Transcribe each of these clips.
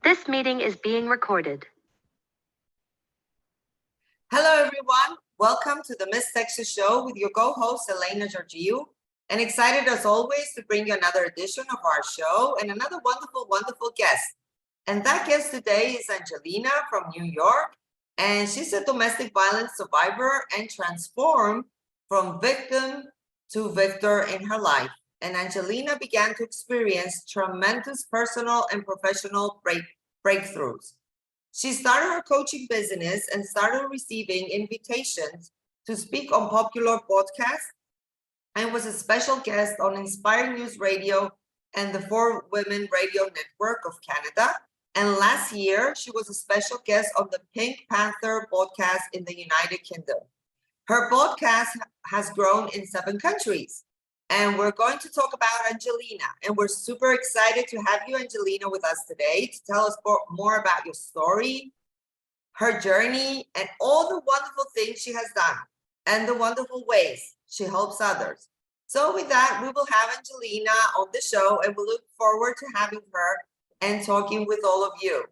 This meeting is being recorded. Hello, everyone. Welcome to the TheMsTexasShow with your co-host, Elena Georgiou. And excited as always to bring you another edition of our show and another wonderful guest. And that guest today is Angelina from New York. And she's a domestic violence survivor and transformed from victim to victor in her life. And Angelina began to experience tremendous personal and professional breakthroughs. She started her coaching business and started receiving invitations to speak on popular podcasts and was a special guest on Inspiring News Radio and the 4Women Radio Network of Canada. And last year, she was a special guest on the Pink Panther podcast in the United Kingdom. Her podcast has grown in 7 countries. And we're going to talk about Angelina. And we're super excited to have you, Angelina, with us today to tell us more about your story, her journey, and all the wonderful things she has done and the wonderful ways she helps others. So with that, we will have Angelina on the show, and we look forward to having her and talking with all of you.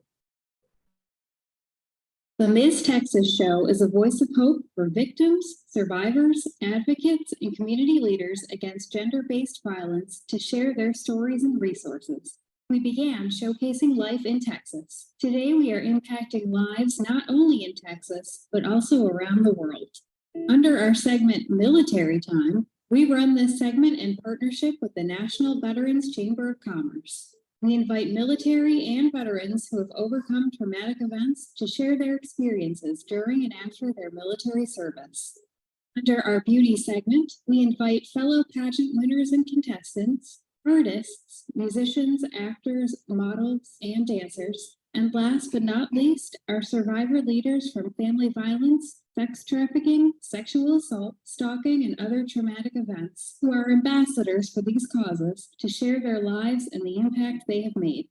The Ms. Texas Show is a voice of hope for victims, survivors, advocates, and community leaders against gender-based violence to share their stories and resources. We began showcasing life in Texas. Today, we are impacting lives not only in Texas, but also around the world. Under our segment, Military Time, we run this segment in partnership with the National Veterans Chamber of Commerce. We invite military and veterans who have overcome traumatic events to share their experiences during and after their military service. Under our beauty segment, we invite fellow pageant winners and contestants, artists, musicians, actors, models, and dancers, and last but not least, our survivor leaders from family violence, sex trafficking, sexual assault, stalking, and other traumatic events, who are ambassadors for these causes to share their lives and the impact they have made.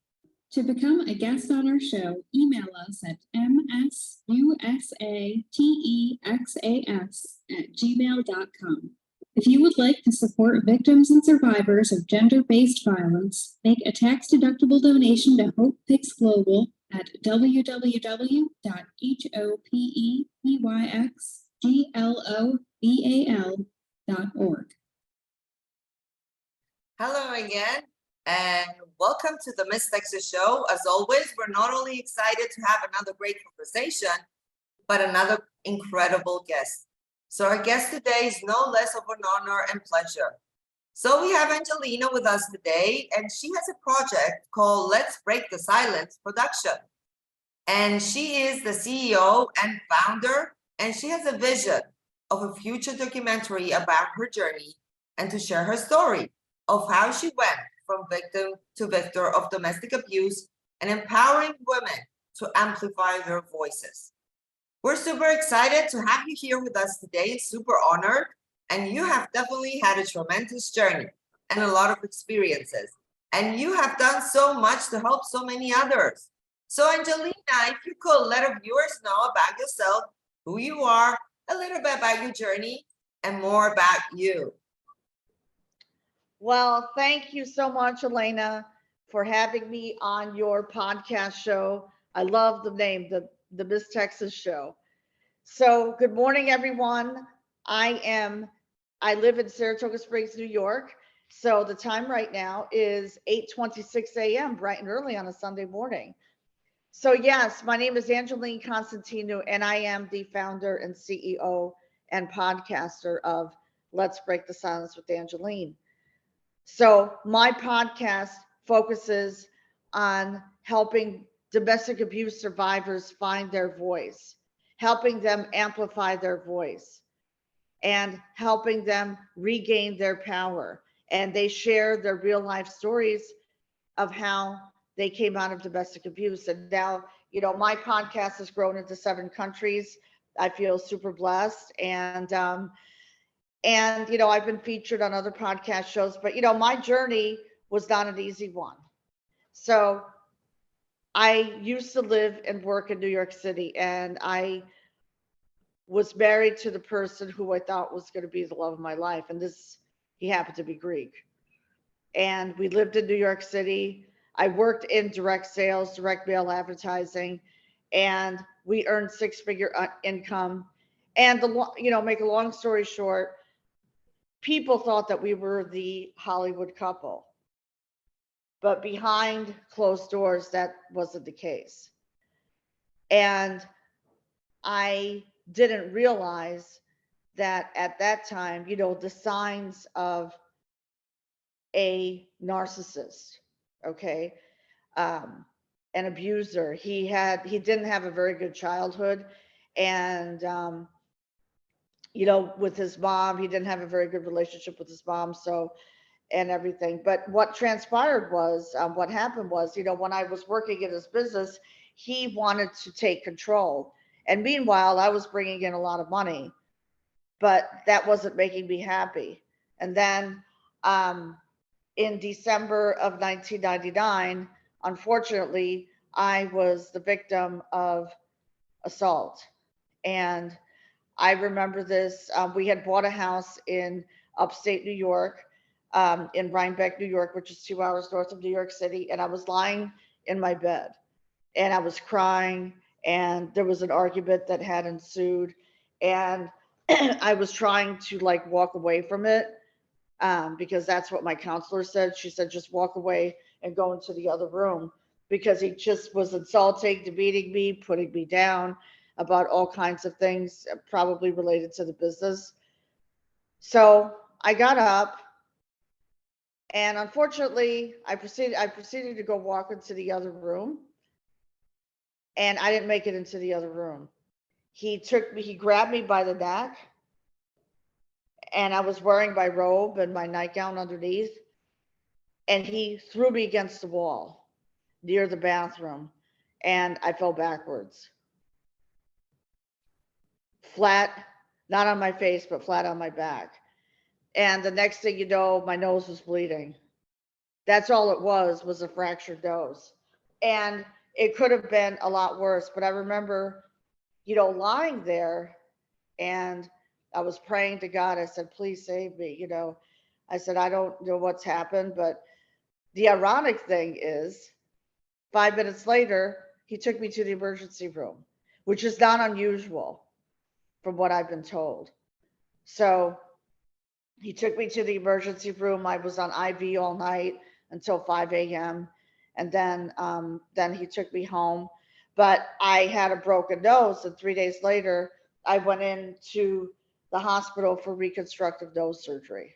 To become a guest on our show, email us at MsUSATexas@gmail.com. If you would like to support victims and survivors of gender-based violence, make a tax-deductible donation to Hope Picks Global at www.hopeyxglobal.org. Hello again, and welcome to the Miss Texas Show. As always, we're not only excited to have another great conversation, but another incredible guest. So our guest today is no less of an honor and pleasure. So we have Angelina with us today, and she has a project called Let's Break the Silence Production. And she is the CEO and founder, and she has a vision of a future documentary about her journey and to share her story of how she went from victim to victor of domestic abuse and empowering women to amplify their voices. We're super excited to have you here with us today, super honored, and you have definitely had a tremendous journey and a lot of experiences. And you have done so much to help so many others. So Angelina, if you could let our viewers know about yourself, who you are, a little bit about your journey, and more about you. Well, thank you so much, Elena, for having me on your podcast show. I love the name, the Miss Texas Show. So good morning, everyone. I live in Saratoga Springs, New York. So the time right now is 8:26 a.m., bright and early on a Sunday morning. So yes, my name is Angeline Constantino, and I am the founder and CEO and podcaster of Let's Break the Silence with Angeline. So my podcast focuses on helping domestic abuse survivors find their voice, helping them amplify their voice, and helping them regain their power. And they share their real life stories of how they came out of domestic abuse. And now, my podcast has grown into 7 countries. I feel super blessed. And I've been featured on other podcast shows, but my journey was not an easy one. So I used to live and work in New York City, and I was married to the person who I thought was going to be the love of my life. And he happened to be Greek. And we lived in New York City. I worked in direct sales, direct mail advertising, and we earned six-figure income. And make a long story short, people thought that we were the Hollywood couple, but behind closed doors, that wasn't the case. And I didn't realize that at that time, the signs of a narcissist, okay, an abuser. He didn't have a very good childhood, and with his mom, he didn't have a very good relationship with his mom, so and everything. But what transpired was, what happened was, when I was working in his business, he wanted to take control, and meanwhile, I was bringing in a lot of money, but that wasn't making me happy. And then in December of 1999, unfortunately, I was the victim of assault. And I remember this. We had bought a house in upstate New York, in Rhinebeck, New York, which is 2 hours north of New York City. And I was lying in my bed and I was crying, and there was an argument that had ensued. And I was trying to walk away from it, because that's what my counselor said. She said, just walk away and go into the other room, because he just was insulting, demeaning me, putting me down about all kinds of things, probably related to the business. So I got up, and unfortunately, I proceeded to go walk into the other room, and I didn't make it into the other room. He grabbed me by the neck, and I was wearing my robe and my nightgown underneath, and he threw me against the wall near the bathroom, and I fell backwards. Flat, not on my face, but flat on my back. And the next thing you know, my nose was bleeding. That's all it was a fractured nose. And it could have been a lot worse, but I remember, lying there, and I was praying to God. I said, please save me. I said, I don't know what's happened, but the ironic thing is 5 minutes later, he took me to the emergency room, which is not unusual from what I've been told. So he took me to the emergency room. I was on IV all night until 5 a.m. And then he took me home. But I had a broken nose, and 3 days later, I went into the hospital for reconstructive nose surgery.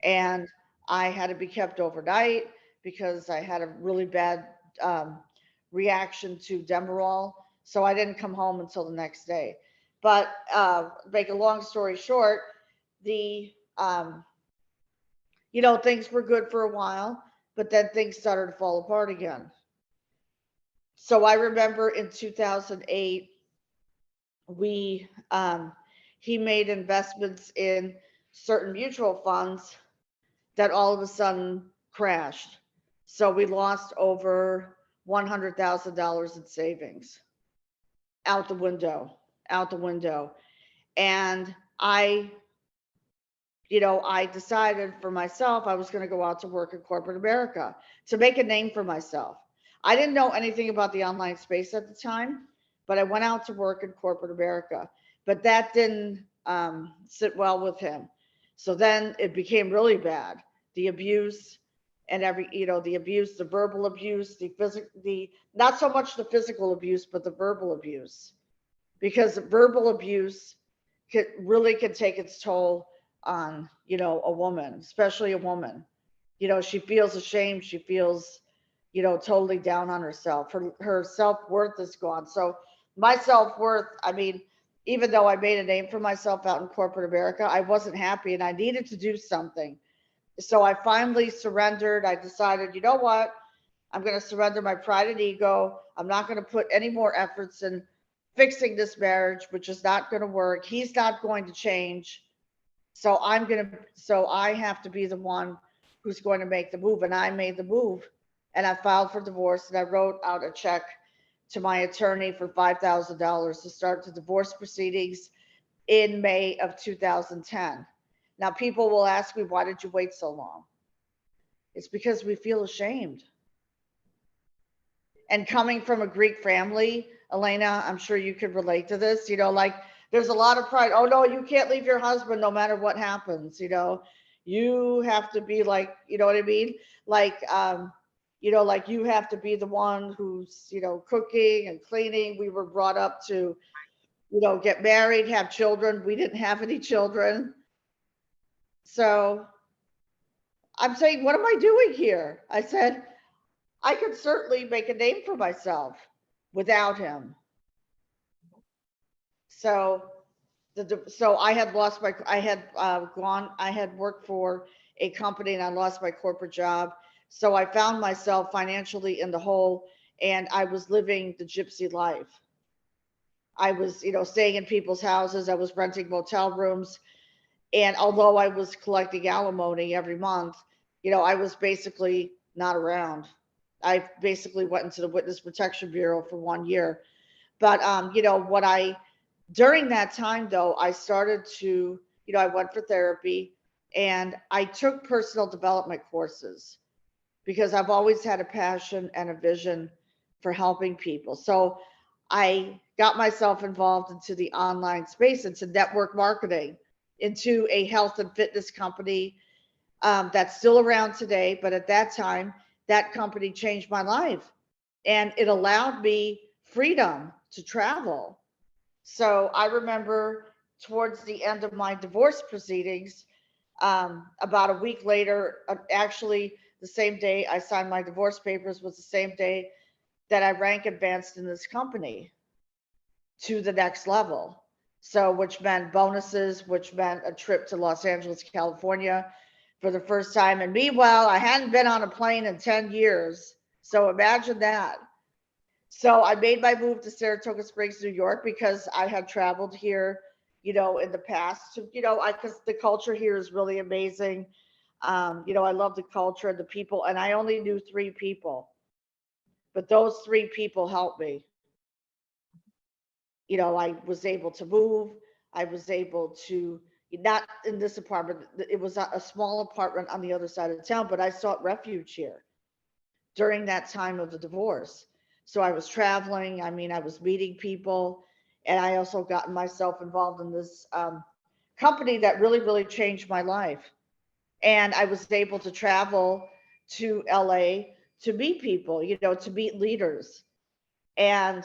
And I had to be kept overnight because I had a really bad reaction to Demerol. So I didn't come home until the next day. But make a long story short, things were good for a while, but then things started to fall apart again. So I remember in 2008, he made investments in certain mutual funds that all of a sudden crashed. So we lost over $100,000 in savings out the window. And I decided for myself, I was going to go out to work in corporate America to make a name for myself. I didn't know anything about the online space at the time, but I went out to work in corporate America. But that didn't sit well with him. So then it became really bad. The abuse and the abuse, the verbal abuse, not so much the physical abuse, but the verbal abuse, because verbal abuse can take its toll on, a woman, especially a woman. She feels ashamed. She feels, totally down on herself. Her self-worth is gone. So my self-worth, even though I made a name for myself out in corporate America, I wasn't happy, and I needed to do something. So I finally surrendered. I decided, you know what? I'm going to surrender my pride and ego. I'm not going to put any more efforts in fixing this marriage, which is not going to work. He's not going to change. So I have to be the one who's going to make the move. And I made the move, and I filed for divorce, and I wrote out a check to my attorney for $5,000 to start the divorce proceedings in May of 2010. Now, people will ask me, why did you wait so long? It's because we feel ashamed. And coming from a Greek family, Elena, I'm sure you could relate to this, like there's a lot of pride. Oh no, you can't leave your husband no matter what happens, you have to be like, you know what I mean? Like, like you have to be the one who's, cooking and cleaning. We were brought up to, get married, have children. We didn't have any children. So I'm saying, what am I doing here? I said, I could certainly make a name for myself without him. So I had lost my, I had worked for a company and I lost my corporate job. So I found myself financially in the hole and I was living the gypsy life. I was, staying in people's houses. I was renting motel rooms. And although I was collecting alimony every month, I was basically not around. I basically went into the Witness Protection Bureau for 1 year. But, during that time though, I started to, I went for therapy and I took personal development courses because I've always had a passion and a vision for helping people. So I got myself involved into the online space, into network marketing, into a health and fitness company that's still around today. But at that time, that company changed my life and it allowed me freedom to travel. So I remember towards the end of my divorce proceedings, about a week later, actually the same day I signed my divorce papers was the same day that I rank advanced in this company to the next level. So, which meant bonuses, which meant a trip to Los Angeles, California for the first time. And meanwhile, I hadn't been on a plane in 10 years. So imagine that. So I made my move to Saratoga Springs, New York, because I had traveled here, in the past. Because the culture here is really amazing. I love the culture and the people, and I only knew 3 people, but those 3 people helped me. I was able to move. I was able to, not in this apartment. It was a small apartment on the other side of town, but I sought refuge here during that time of the divorce. So I was traveling. I was meeting people, and I also gotten myself involved in this company that really, really changed my life. And I was able to travel to LA to meet people, to meet leaders. And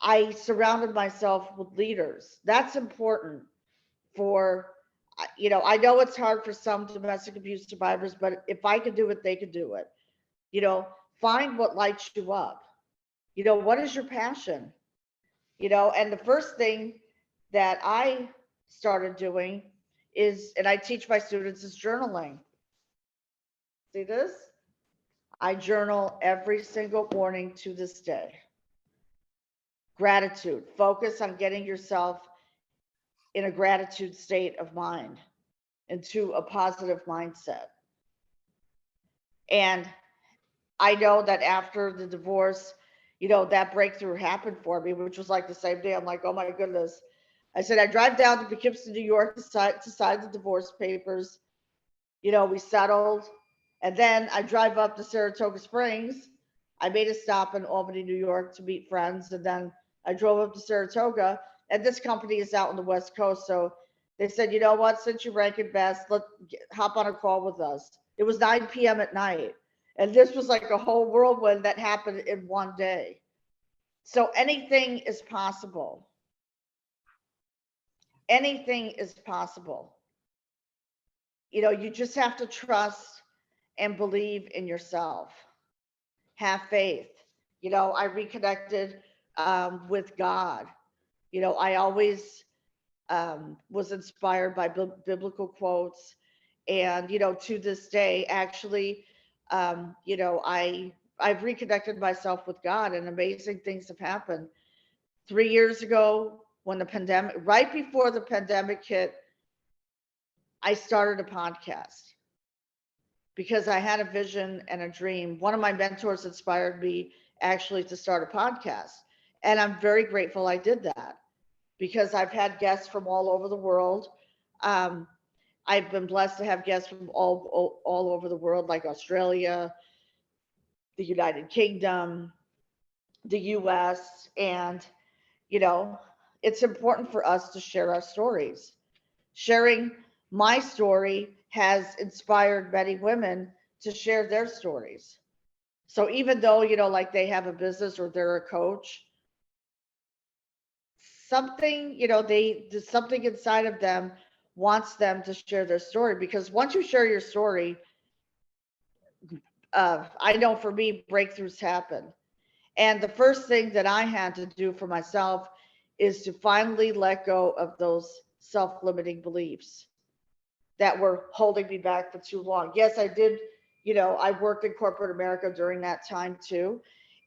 I surrounded myself with leaders. That's important for, I know it's hard for some domestic abuse survivors, but if I could do it, they could do it. Find what lights you up. What is your passion? And the first thing that I started doing is, and I teach my students, is journaling. See this? I journal every single morning to this day. Gratitude. Focus on getting yourself in a gratitude state of mind, into a positive mindset. And I know that after the divorce, that breakthrough happened for me, which was like the same day. I'm like, oh my goodness. I said, I drive down to Poughkeepsie, New York to sign the divorce papers. We settled. And then I drive up to Saratoga Springs. I made a stop in Albany, New York to meet friends. And then I drove up to Saratoga. And this company is out on the West Coast. So they said, you know what, since you rank it best, hop on a call with us. It was 9 p.m. at night. And this was like a whole whirlwind that happened in one day. So anything is possible. Anything is possible. You just have to trust and believe in yourself. Have faith. I reconnected with God. I always was inspired by biblical quotes. And, to this day, actually, I've reconnected myself with God and amazing things have happened. 3 years ago, when the pandemic, right before the pandemic hit, I started a podcast because I had a vision and a dream. One of my mentors inspired me actually to start a podcast. And I'm very grateful I did that because I've had guests from all over the world. I've been blessed to have guests from all over the world, like Australia, the United Kingdom, the US, and you know, it's important for us to share our stories. Sharing my story has inspired many women to share their stories. So even though, like they have a business or they're a coach, something, there's something inside of them wants them to share their story, because once you share your story, I know for me, breakthroughs happen. And the first thing that I had to do for myself is to finally let go of those self-limiting beliefs that were holding me back for too long. Yes, I did, I worked in corporate America during that time too.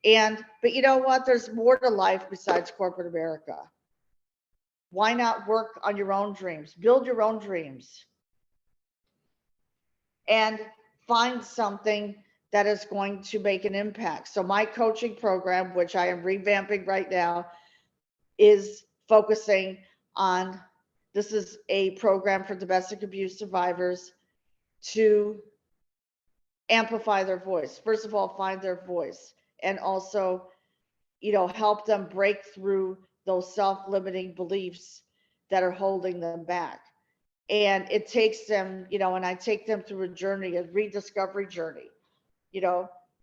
But you know what? There's more to life besides corporate America. Why not work on your own dreams? Build your own dreams and find something that is going to make an impact. So my coaching program, which I am revamping right now, is focusing on, this is a program for domestic abuse survivors to amplify their voice. First of all, find their voice, and also, help them break through those self-limiting beliefs that are holding them back. And it takes them, and I take them through a journey, a rediscovery journey,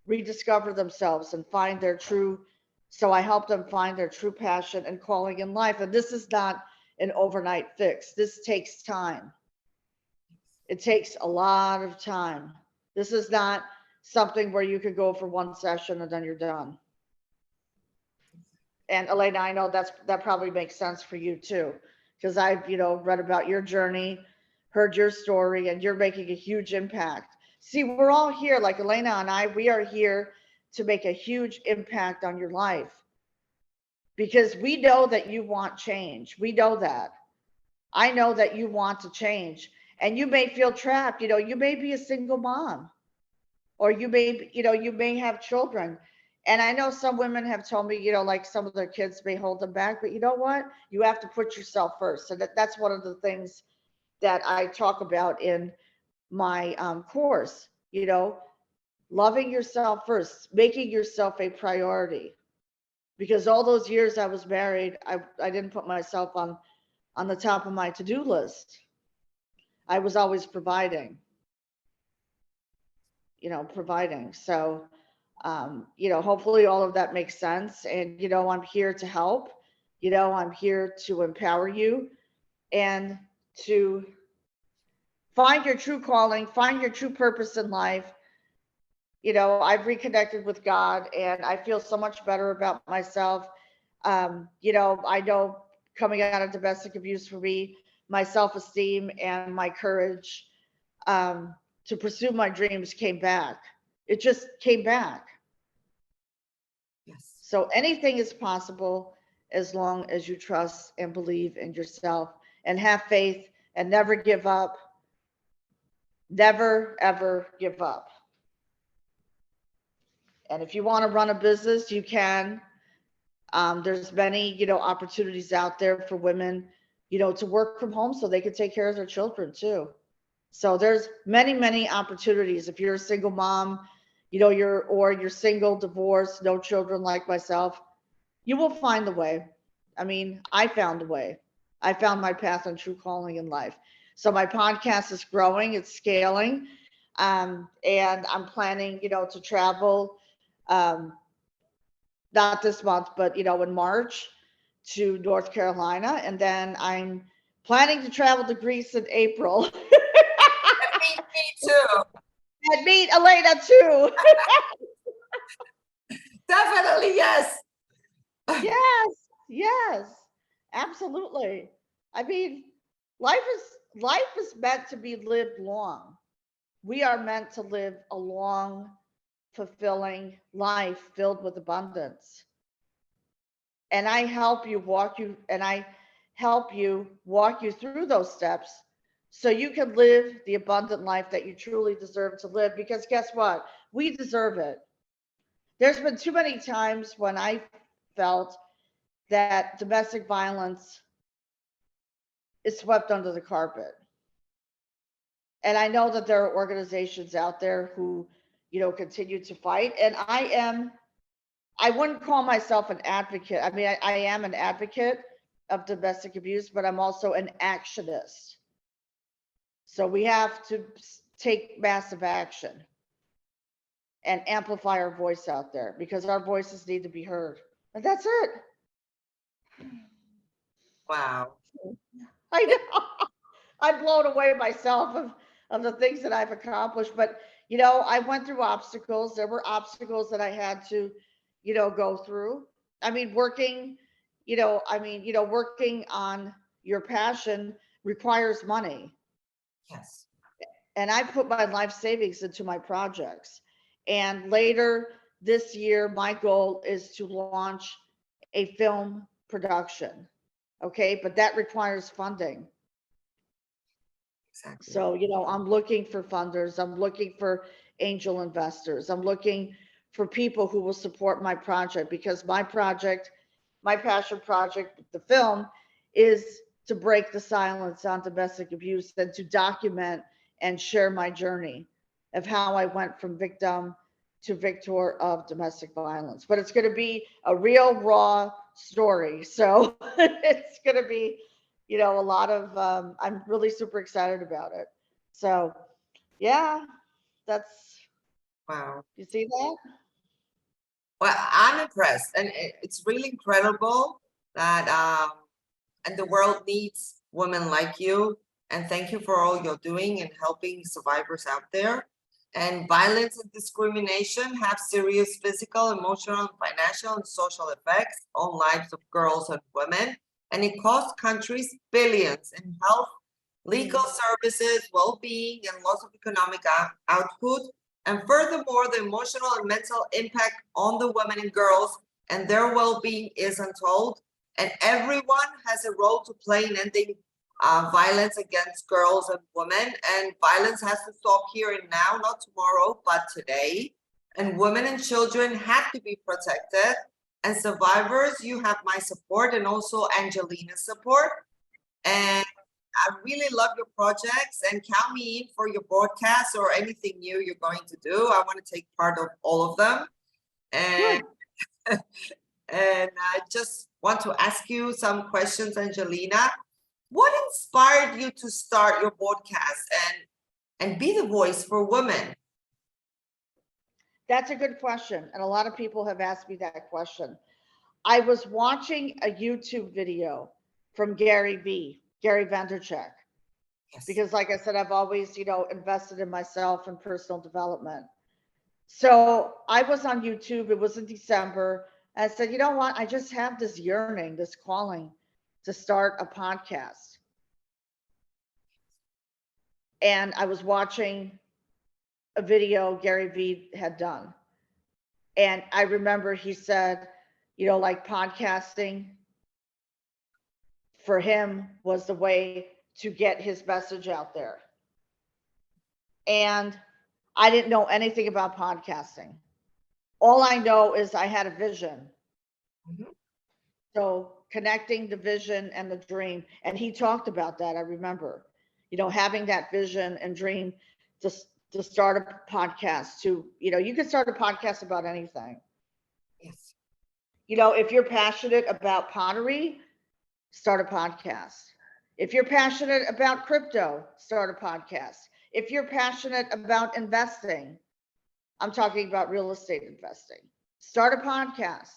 rediscover themselves and find their true. So I help them find their true passion and calling in life. And this is not an overnight fix. This takes time. It takes a lot of time. This is not something where you could go for one session and then you're done. And Elena, I know that probably makes sense for you too, because I've, read about your journey, heard your story, and you're making a huge impact. See, we're all here, like Elena and I, we are here to make a huge impact on your life, because we know that you want change. We know that. I know that you want to change, and you may feel trapped. You may be a single mom, or you may have children. And I know some women have told me, like some of their kids may hold them back, but you know what? You have to put yourself first. So that's one of the things that I talk about in my course, loving yourself first, making yourself a priority. Because all those years I was married, I didn't put myself on the top of my to-do list. I was always providing. So, hopefully all of that makes sense. And, I'm here to help, I'm here to empower you and to find your true calling, find your true purpose in life. I've reconnected with God and I feel so much better about myself. I know coming out of domestic abuse for me, my self-esteem and my courage to pursue my dreams came back. It just came back. Yes. So anything is possible as long as you trust and believe in yourself and have faith and never give up. Never, ever give up. And if you want to run a business, you can. There's many, opportunities out there for women, to work from home so they can take care of their children too. So there's many, many opportunities. If you're a single mom, you're single, divorced, no children like myself, you will find the way. I mean, I found a way. I found my path and true calling in life. So my podcast is growing, it's scaling. And I'm planning, to travel, not this month, but, in March to North Carolina. And then I'm planning to travel to Greece in April. Me too. And meet Elena too. Definitely, yes. Yes, absolutely. I mean, life is meant to be lived long. We are meant to live a long, fulfilling life filled with abundance. And I help you walk you through those steps so you can live the abundant life that you truly deserve to live, because guess what? We deserve it. There's been too many times when I felt that domestic violence is swept under the carpet. And I know that there are organizations out there who, continue to fight. And I wouldn't call myself an advocate. I mean, I am an advocate of domestic abuse, but I'm also an actionist. So we have to take massive action and amplify our voice out there because our voices need to be heard. And that's it. Wow. I know. I'm blown away myself of the things that I've accomplished. But, I went through obstacles. There were obstacles that I had to, go through. I mean, working on your passion requires money. Yes. And I put my life savings into my projects. And later this year, my goal is to launch a film production. Okay. But that requires funding. Exactly. So, I'm looking for funders. I'm looking for angel investors. I'm looking for people who will support my project because my passion project, the film, is to break the silence on domestic abuse and to document and share my journey of how I went from victim to victor of domestic violence. But it's going to be a real raw story. So it's going to be, a lot of, I'm really super excited about it. So yeah, that's, Wow. you see that? Well, I'm impressed, and it's really incredible that and the world needs women like you. And thank you for all you're doing and helping survivors out there. And violence and discrimination have serious physical, emotional, financial, and social effects on lives of girls and women. And it costs countries billions in health, legal services, well-being, and loss of economic output. And furthermore, the emotional and mental impact on the women and girls and their well-being is untold. And everyone has a role to play in ending violence against girls and women. And violence has to stop here and now, not tomorrow, but today. And women and children have to be protected. And survivors, you have my support and also Angelina's support. And I really love your projects, and count me in for your broadcasts or anything new you're going to do. I want to take part of all of them. And and I just want to ask you some questions, Angelina. What inspired you to start your podcast and be the voice for women? That's a good question. And a lot of people have asked me that question. I was watching a YouTube video from Gary Vaynerchuk, Yes. because like I said, I've always, invested in myself and personal development. So I was on YouTube, it was in December. And I said, you know what? I just have this yearning, this calling to start a podcast. And I was watching a video Gary Vee had done. And I remember he said, like podcasting for him was the way to get his message out there. And I didn't know anything about podcasting. All I know is I had a vision. Mhm. So connecting the vision and the dream. And he talked about that. I remember, having that vision and dream to start a podcast you can start a podcast about anything. Yes. If you're passionate about pottery, start a podcast. If you're passionate about crypto, start a podcast. If you're passionate about investing, I'm talking about real estate investing, start a podcast.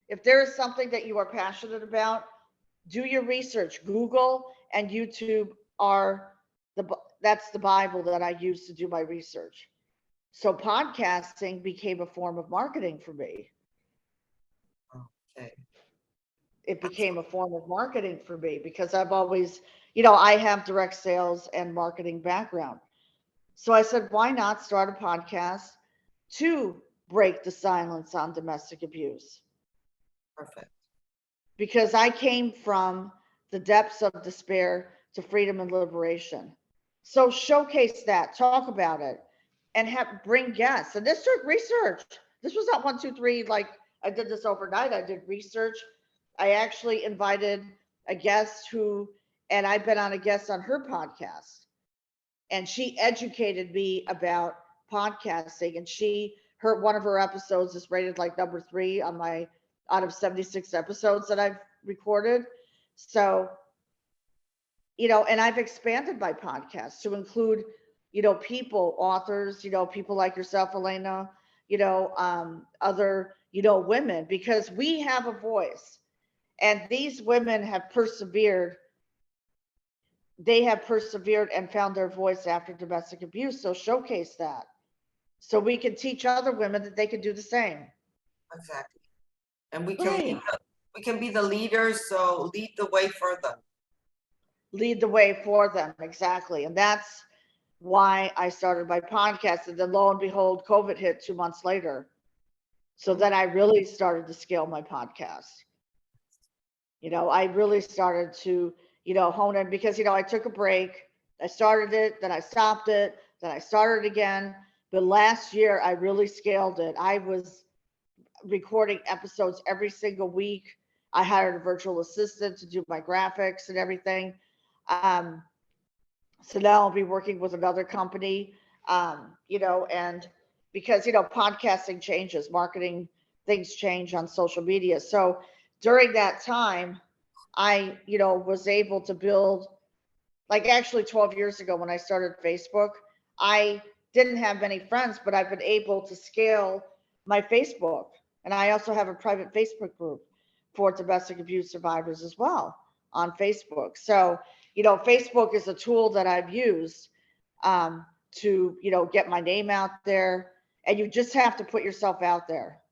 If there is something that you are passionate about, do your research. Google and YouTube that's the Bible that I use to do my research. So podcasting became a form of marketing for me. Okay. It became a form of marketing for me because I've always, I have direct sales and marketing background. So I said, why not start a podcast to break the silence on domestic abuse? Perfect. Because I came from the depths of despair to freedom and liberation. So showcase that, talk about it, and bring guests. And this took research. This was not 1, 2, 3. Like I did this overnight. I did research. I actually invited a guest and I've been on a guest on her podcast. and she educated me about podcasting. And one of her episodes is rated like number 3 on my out of 76 episodes that I've recorded. So, and I've expanded my podcast to include, people, authors, people like yourself, Elena, other, women, because we have a voice, and these women have persevered. They have persevered and found their voice after domestic abuse. So showcase that, so we can teach other women that they can do the same. Exactly. And we Right. can be the leaders, so lead the way for them. Lead the way for them. Exactly. And that's why I started my podcast. And then lo and behold, COVID hit 2 months later. So then I really started to scale my podcast. I really started to, hone in, because, I took a break. I started it, then I stopped it, then I started again. But last year I really scaled it. I was recording episodes every single week. I hired a virtual assistant to do my graphics and everything. So now I'll be working with another company, and because, podcasting changes, marketing, things change on social media. So during that time, I, was able to build, like actually 12 years ago when I started Facebook, I didn't have many friends, but I've been able to scale my Facebook. And I also have a private Facebook group for domestic abuse survivors as well on Facebook. So, Facebook is a tool that I've used to, get my name out there. And you just have to put yourself out there.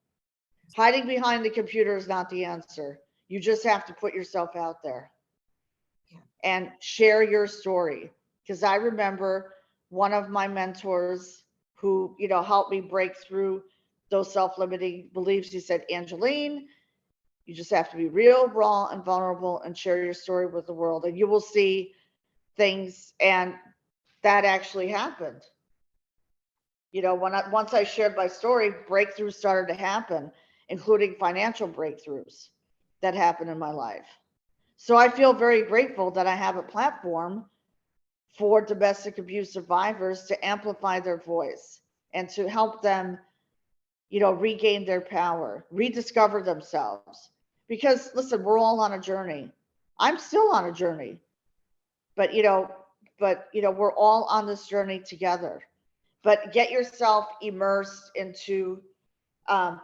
Hiding behind the computer is not the answer. You just have to put yourself out there and share your story. Because I remember one of my mentors who, helped me break through those self-limiting beliefs. He said, Angeline, you just have to be real, raw, and vulnerable and share your story with the world, and you will see things. And that actually happened. Once I shared my story, breakthroughs started to happen, including financial breakthroughs that happened in my life. So I feel very grateful that I have a platform for domestic abuse survivors to amplify their voice and to help them, regain their power, rediscover themselves. Because listen, we're all on a journey. I'm still on a journey, but we're all on this journey together. But get yourself immersed into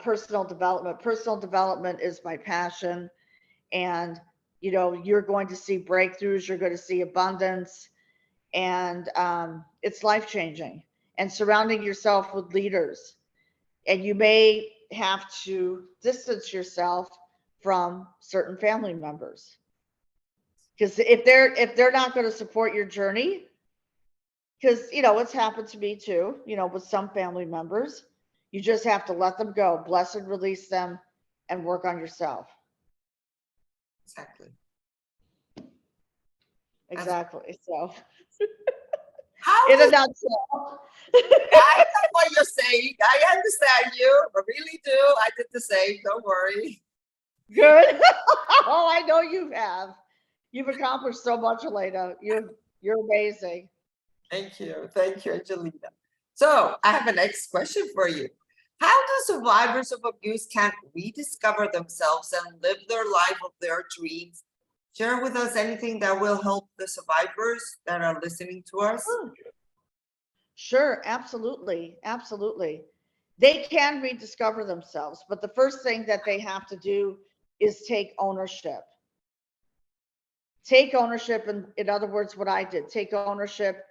personal development. Personal development is my passion, and you're going to see breakthroughs, you're going to see abundance, and it's life-changing. And surrounding yourself with leaders, and you may have to distance yourself from certain family members, because if they're not going to support your journey, because it's happened to me too, with some family members, you just have to let them go, bless and release them, and work on yourself. Exactly. So in a nutshell. I know what you're saying. I understand you. I really do. I did the same. Don't worry. Good. Oh, I know you have. You've accomplished so much, Elena. You're amazing. Thank you. Thank you, Angelina. So I have a next question for you. How do survivors of abuse can rediscover themselves and live their life of their dreams? Share with us anything that will help the survivors that are listening to us. Sure, absolutely. Absolutely. They can rediscover themselves, but the first thing that they have to do is take ownership. Take ownership, and in other words, what I did, take ownership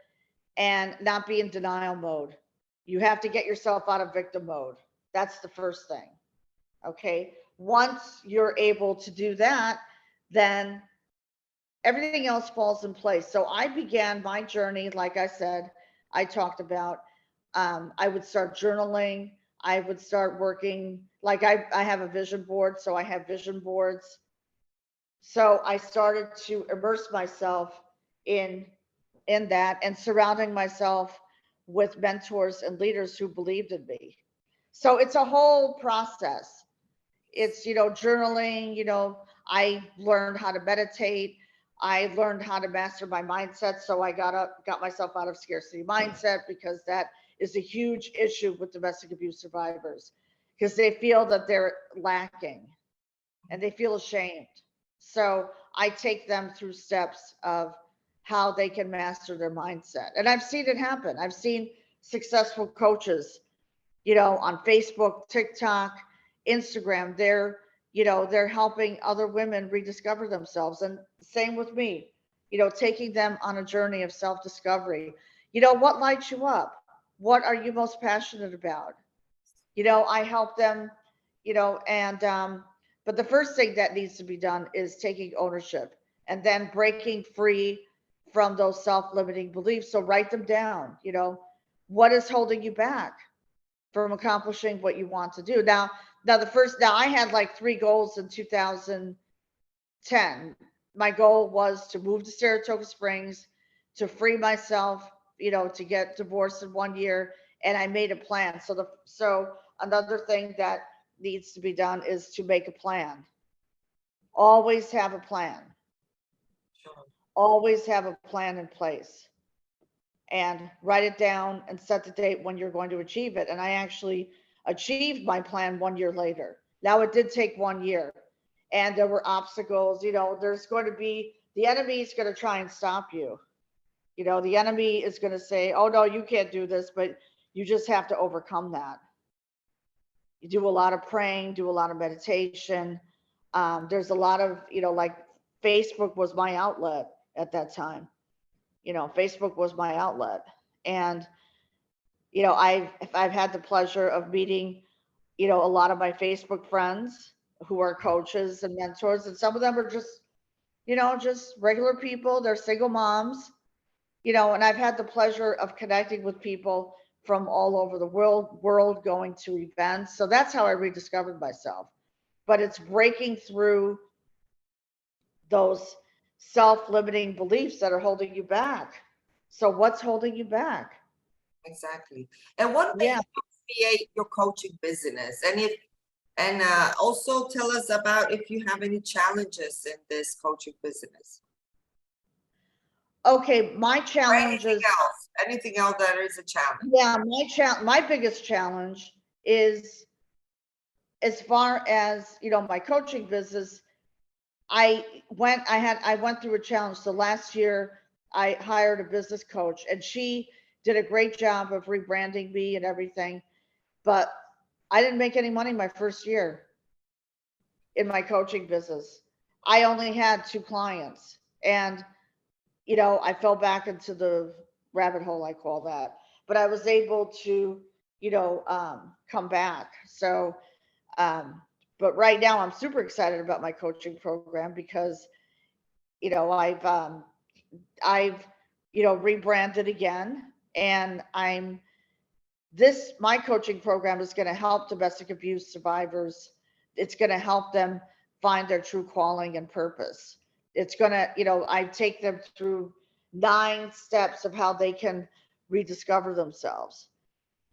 and not be in denial mode. You have to get yourself out of victim mode. That's the first thing. Okay. Once you're able to do that, then everything else falls in place. So I began my journey, like I said, I talked about, I would start journaling. I would start working, like I have a vision board, so I have vision boards. So I started to immerse myself in that, and surrounding myself with mentors and leaders who believed in me. So it's a whole process. It's, journaling, I learned how to meditate. I learned how to master my mindset. So I got myself out of scarcity mindset, because that is a huge issue with domestic abuse survivors, because they feel that they're lacking and they feel ashamed. So I take them through steps of how they can master their mindset. And I've seen it happen. I've seen successful coaches, on Facebook, TikTok, Instagram. They're helping other women rediscover themselves. And same with me, taking them on a journey of self-discovery. What lights you up? What are you most passionate about? I help them, but the first thing that needs to be done is taking ownership and then breaking free from those self-limiting beliefs. So write them down. What is holding you back from accomplishing what you want to do? Now I had like 3 goals in 2010. My goal was to move to Saratoga Springs, to free myself, to get divorced in 1 year, and I made a plan. So another thing that needs to be done is to make a plan. Always have a plan. Sure. Always have a plan in place, and write it down and set the date when you're going to achieve it. And I actually achieved my plan 1 year later. Now, it did take 1 year, and there were obstacles. There's going to be, the enemy is going to try and stop you. The enemy is going to say, oh no, you can't do this, but you just have to overcome that. You do a lot of praying, do a lot of meditation. There's a lot of, like Facebook was my outlet at that time. Facebook was my outlet. And, I've had the pleasure of meeting, a lot of my Facebook friends who are coaches and mentors. And some of them are just, just regular people. They're single moms, and I've had the pleasure of connecting with people from all over the world, going to events. So that's how I rediscovered myself. But it's breaking through those self-limiting beliefs that are holding you back. So what's holding you back? Exactly. And what made Yeah. you create your coaching business? And also tell us about if you have any challenges in this coaching business. Okay, my Or challenge is, anything else that is a challenge. yeah, my biggest challenge is, as far as, my coaching business, I went through a challenge. So last year I hired a business coach, and she did a great job of rebranding me and everything. But I didn't make any money my first year in my coaching business. I only had 2 clients, and, I fell back into the rabbit hole, I call that. But I was able to, come back. So, but right now I'm super excited about my coaching program, because, I've rebranded again, and my coaching program is going to help domestic abuse survivors. It's going to help them find their true calling and purpose. It's going to, I take them through 9 steps of how they can rediscover themselves,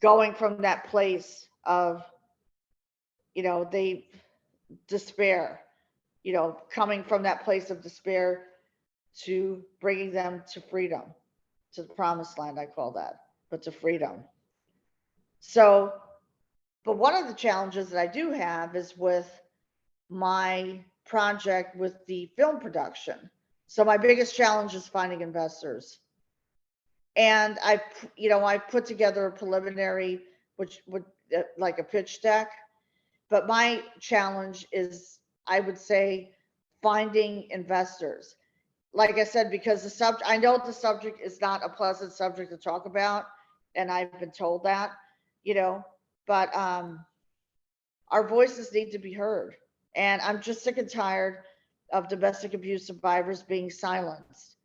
going from that place of, they despair, coming from that place of despair to bringing them to freedom, to the promised land, I call that, but to freedom. So, but one of the challenges that I do have is with my project with the film production. So my biggest challenge is finding investors. And I put together a preliminary, which would like a pitch deck. But my challenge is, I would say, finding investors. Like I said, because I know the subject is not a pleasant subject to talk about, and I've been told that, but our voices need to be heard. And I'm just sick and tired of domestic abuse survivors being silenced.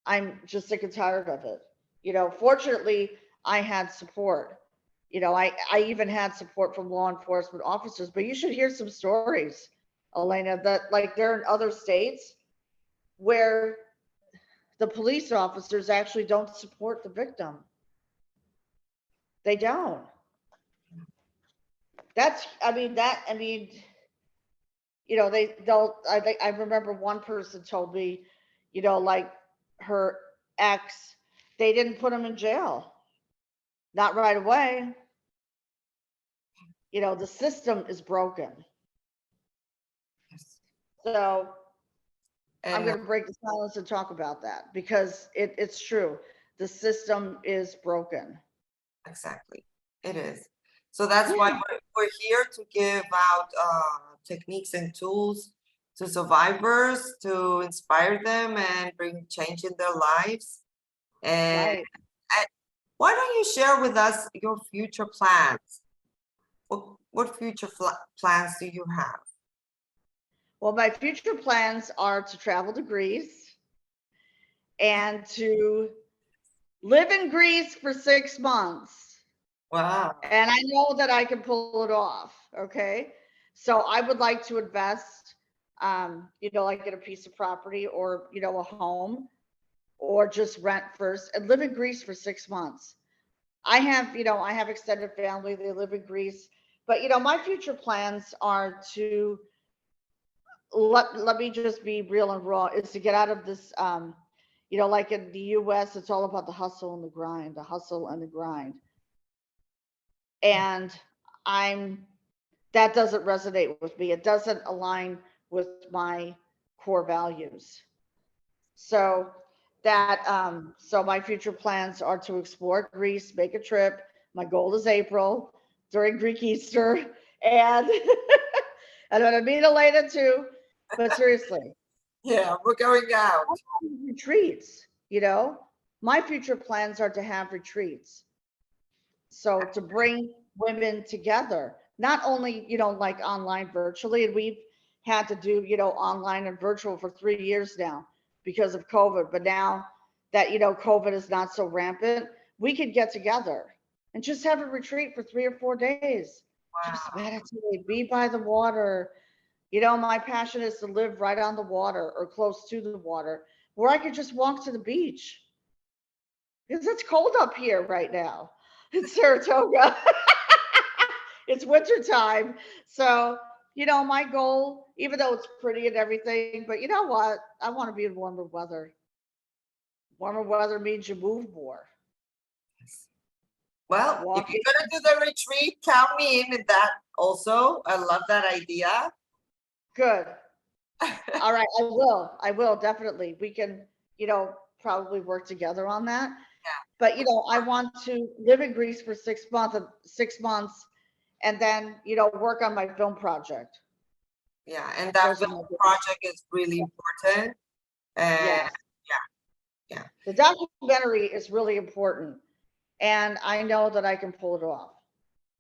I'm just sick and tired of it. Fortunately, I had support. I even had support from law enforcement officers, but you should hear some stories, Elena, that like they're in other states where the police officers actually don't support the victim. They don't. I remember one person told me, like her ex, they didn't put him in jail. Not right away. The system is broken. So I'm And going to break the silence and talk about that because it's true. The system is broken. exactly, it is. So that's why Yeah. we're here to give out techniques and tools to survivors to inspire them and bring change in their lives. And Right. why don't you share with us your future plans? What future plans do you have? Well, my future plans are to travel to Greece and to live in Greece for 6 months. Wow. And I know that I can pull it off. Okay. So I would like to invest, like in a piece of property or, a home or just rent first and live in Greece for 6 months. I have extended family. They live in Greece, but my future plans are to let me just be real and raw is to get out of this, like in the US, it's all about the hustle and the grind, the hustle and the grind. And that doesn't resonate with me. It doesn't align with my core values. So so my future plans are to explore Greece, make a trip. My goal is April during Greek Easter. And I'm going to meet Elena too. But seriously, Yeah, we're going out. retreats, my future plans are to have retreats. So to bring women together, not only, like online virtually, and we've had to do, online and virtual for 3 years now because of COVID. But now that, COVID is not so rampant, we could get together and just have a retreat for 3 or 4 days. Just Wow. meditate, be by the water. My passion is to live right on the water or close to the water where I could just walk to the beach because it's cold up here right now in Saratoga. It's winter time. So, my goal, even though it's pretty and everything, but you know what? I want to be in warmer weather. Warmer weather means you move more. Well, if Walking. you're gonna do the retreat, count me in that also. I love that idea. Good. All right. I will definitely. We can, probably work together on that. Yeah. But, I want to live in Greece for 6 months and then, work on my film project. Yeah, and that Those are film my goals. project is really important. And Yes. yeah. The documentary is really important. And I know that I can pull it off.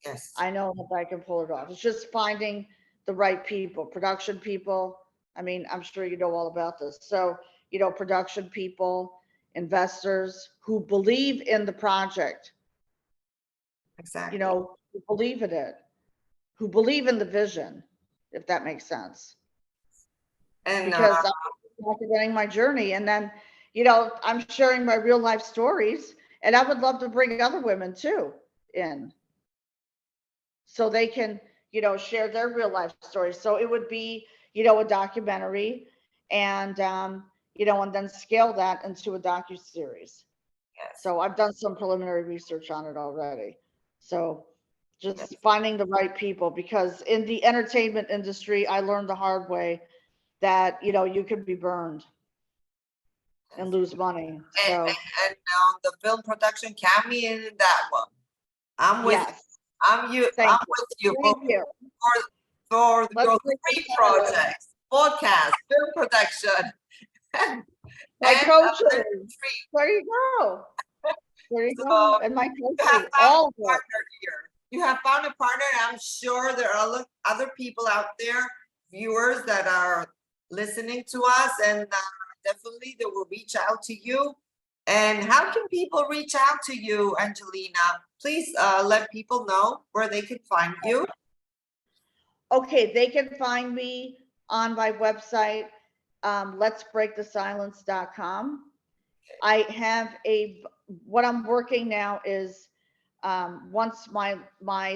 Yes. I know that I can pull it off. It's just finding the right people, production people. I mean, I'm sure you know all about this. So, production people, investors who believe in the project, Exactly. who believe in it, who believe in the vision, if that makes sense. And Because I'm documenting my journey and then, I'm sharing my real life stories and I would love to bring other women too in so they can, share their real life stories. So it would be, a documentary and, and then scale that into a docuseries. yes. So I've done some preliminary research on it already. So just Yes. finding the right people because in the entertainment industry, I learned the hard way that, you could be burned and lose money. So And the film production, count me in that one. I'm with yes, I'm you. thank I'm you. with you Thank you. for Let's your bring 3 it together. projects: podcast, film production, My and coaches. retreat. There you go. There you So go. And my you have coaching, found all a of it. partner here. You have found a partner. I'm sure there are other people out there, viewers that are listening to us, and definitely they will reach out to you. And how can people reach out to you, Angelina? Please let people know where they can find you. Okay, they can find me on my website, letsbreakthesilence.com. I have what I'm working now is once my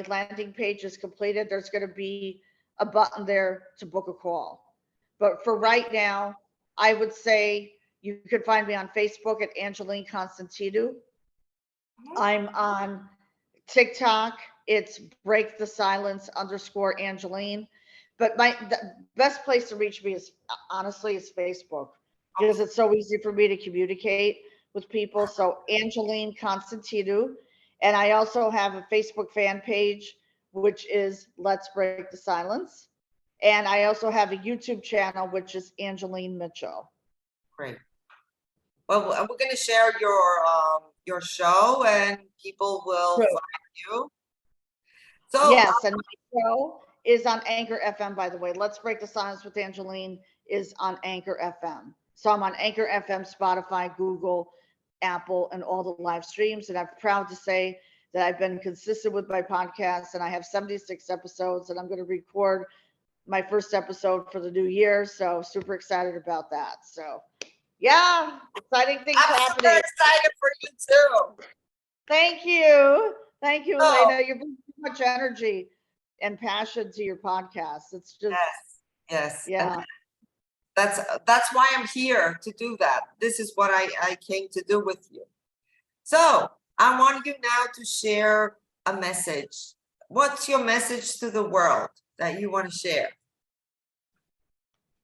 landing page is completed, there's going to be a button there to book a call. But for right now, I would say you could find me on Facebook at Angeline Constantidou. I'm on TikTok. It's break the silence _ Angeline. But the best place to reach me is honestly is Facebook, because it's so easy for me to communicate with people. So Angeline Constantidou. And I also have a Facebook fan page, which is Let's Break the Silence. And I also have a YouTube channel, which is Angeline Mitchell. Great. Well, we're going to share your show, and people will True. find you. So Yes, and my show is on Anchor FM, by the way. Let's Break the Silence with Angeline is on Anchor FM. So I'm on Anchor FM, Spotify, Google, Apple, and all the live streams. And I'm proud to say that I've been consistent with my podcast, and I have 76 episodes, and I'm going to record my first episode for the new year. So super excited about that. So yeah, exciting things I'm happening. super excited for you too. Thank you. Thank you, Oh. Elena. You bring so much energy and passion to your podcast. It's just, Yes. yeah. And that's why I'm here to do that. This is what I came to do with you. So I want you now to share a message. What's your message to the world that you want to share?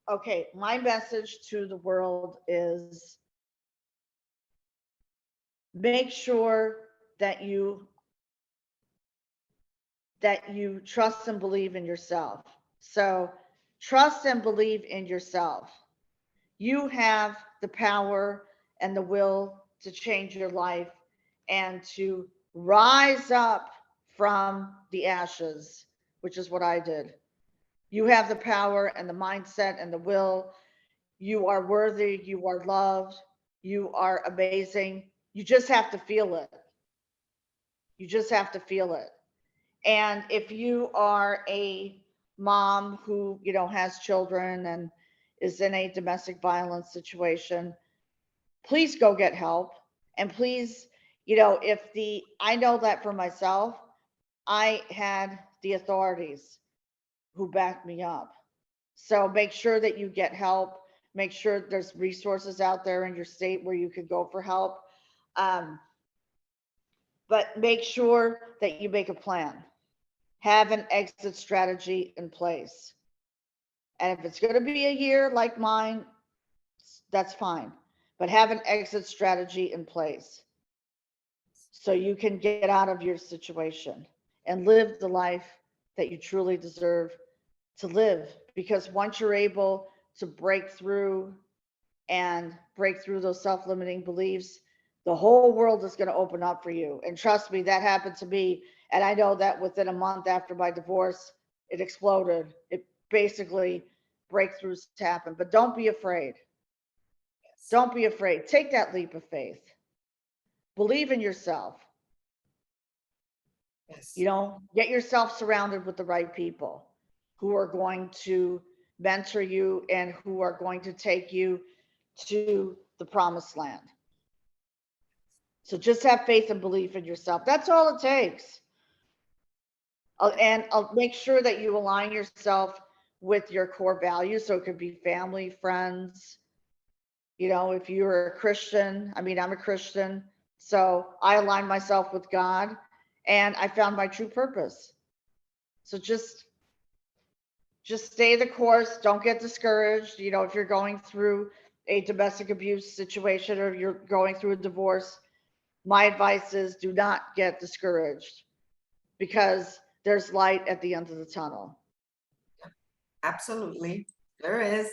Okay, my message to the world is make sure that you trust and believe in yourself. So trust and believe in yourself. You have the power and the will to change your life and to rise up from the ashes, which is what I did. You have the power and the mindset and the will. You are worthy. You are loved. You are amazing. You just have to feel it. You just have to feel it. And if you are a mom who, has children and is in a domestic violence situation, please go get help. And please, I know that for myself, I had the authorities who backed me up. So make sure that you get help. Make sure there's resources out there in your state where you could go for help. But make sure that you make a plan. Have an exit strategy in place. And if it's going to be a year like mine, that's fine. But have an exit strategy in place so you can get out of your situation and live the life that you truly deserve to live. Because once you're able to break through those self-limiting beliefs, the whole world is going to open up for you. And trust me, that happened to me. And I know that within a month after my divorce, it exploded. It basically, breakthroughs happen. But don't be afraid. Don't be afraid. Take that leap of faith. Believe in yourself. Yes. Get yourself surrounded with the right people who are going to mentor you and who are going to take you to the promised land. So just have faith and belief in yourself. That's all it takes. And I'll make sure that you align yourself with your core values. So it could be family, friends. If you're a Christian, I'm a Christian. So I align myself with God and I found my true purpose. So just stay the course. Don't get discouraged. If you're going through a domestic abuse situation or you're going through a divorce, my advice is do not get discouraged because there's light at the end of the tunnel. Absolutely. There is.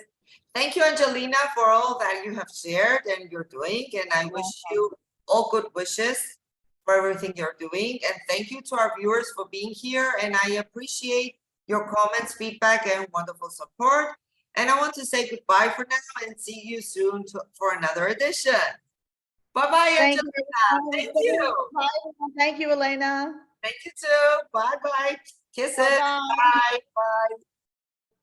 Thank you, Angelina, for all that you have shared and you're doing. And I wish you all good wishes for everything you're doing. And thank you to our viewers for being here. And I appreciate your comments, feedback, and wonderful support. And I want to say goodbye for now and see you soon for another edition. Bye-bye, Angelina. Thank you. Bye. Thank you, Elena. Thank you too. Bye-bye. Kisses. Bye-bye. Bye. Bye.